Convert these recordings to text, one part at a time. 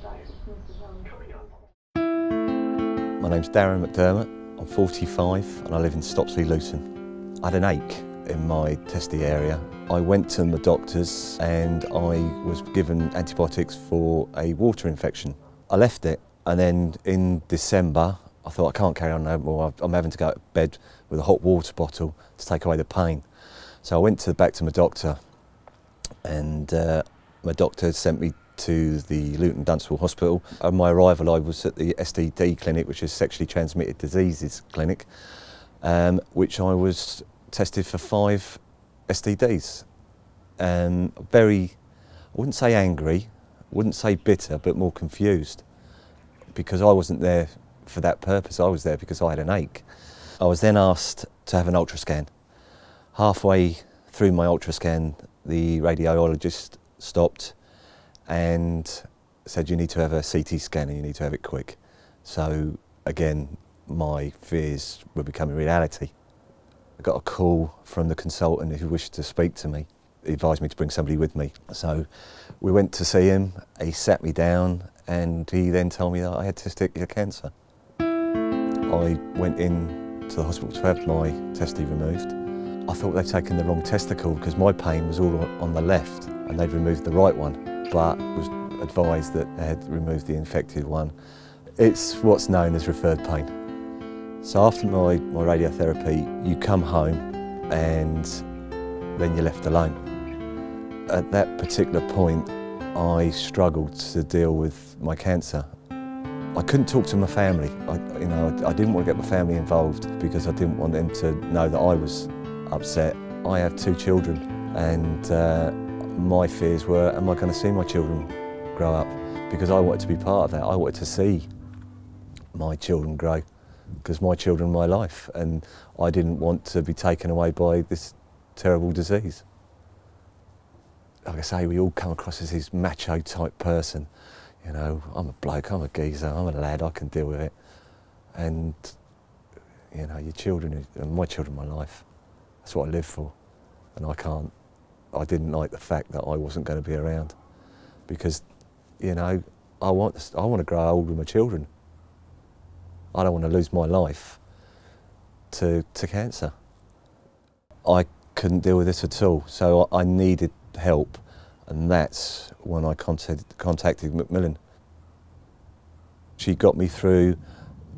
My name's Darren McDermott, I'm 45 and I live in Stopsley, Luton. I had an ache in my testy area. I went to my doctors and I was given antibiotics for a water infection. I left it, and then in December I thought I can't carry on no more. I'm having to go to bed with a hot water bottle to take away the pain. So I went back to my doctor, and my doctor sent me to the Luton Dunstable Hospital. On my arrival I was at the STD clinic, which is Sexually Transmitted Diseases clinic, which I was tested for 5 STDs. Very, I wouldn't say angry, wouldn't say bitter, but more confused, because I wasn't there for that purpose. I was there because I had an ache. I was then asked to have an ultrascan. Halfway through my ultrascan, the radiologist stopped and said, you need to have a CT scan and you need to have it quick. So again, my fears were becoming reality. I got a call from the consultant who wished to speak to me. He advised me to bring somebody with me. So we went to see him, he sat me down, and he then told me that I had testicular cancer. I went in to the hospital to have my testy removed. I thought they'd taken the wrong testicle because my pain was all on the left and they'd removed the right one, but was advised that they had removed the infected one. It's what's known as referred pain. So after my radiotherapy, you come home and then you're left alone. At that particular point, I struggled to deal with my cancer. I couldn't talk to my family. I didn't want to get my family involved because I didn't want them to know that I was upset. I have 2 children, and my fears were, am I going to see my children grow up? Because I wanted to be part of that. I wanted to see my children grow, because my children are my life, and I didn't want to be taken away by this terrible disease. Like I say, we all come across as this macho type person. You know, I'm a bloke, I'm a geezer, I'm a lad, I can deal with it. And, you know, your children, my children are my life. That's what I live for. And I didn't like the fact that I wasn't going to be around. Because, you know, I want to grow old with my children. I don't want to lose my life to cancer. I couldn't deal with this at all, so I needed help, and that's when I contacted Macmillan. She got me through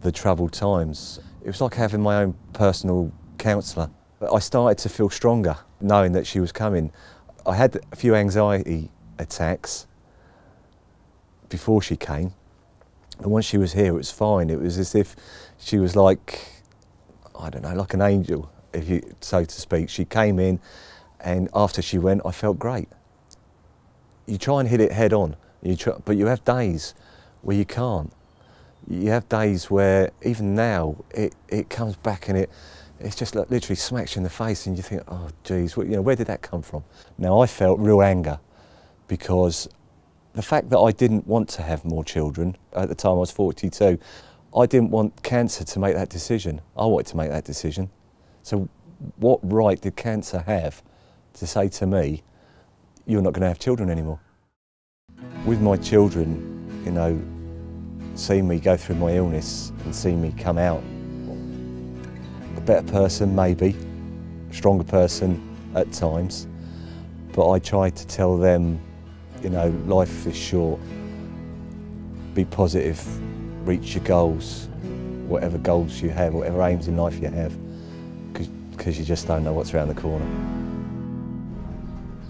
the troubled times. It was like having my own personal counsellor. I started to feel stronger knowing that she was coming. I had a few anxiety attacks before she came, and once she was here it was fine. It was as if she was like, I don't know, like an angel, if you so to speak. She came in, and after she went I felt great. You try and hit it head on, but you have days where you can't. You have days where even now it comes back and it's just like literally smacks you in the face, and you think, oh geez, where did that come from? Now I felt real anger because the fact that I didn't want to have more children, at the time I was 42, I didn't want cancer to make that decision. I wanted to make that decision. So what right did cancer have to say to me, you're not going to have children anymore? With my children, you know, seeing me go through my illness and seeing me come out a better person, maybe, a stronger person at times, but I tried to tell them, you know, life is short, be positive, reach your goals, whatever goals you have, whatever aims in life you have, because you just don't know what's around the corner.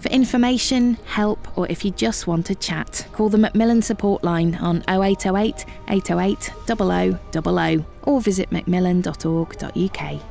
For information, help, or if you just want to chat, call the Macmillan support line on 0808 808 0000 or visit macmillan.org.uk.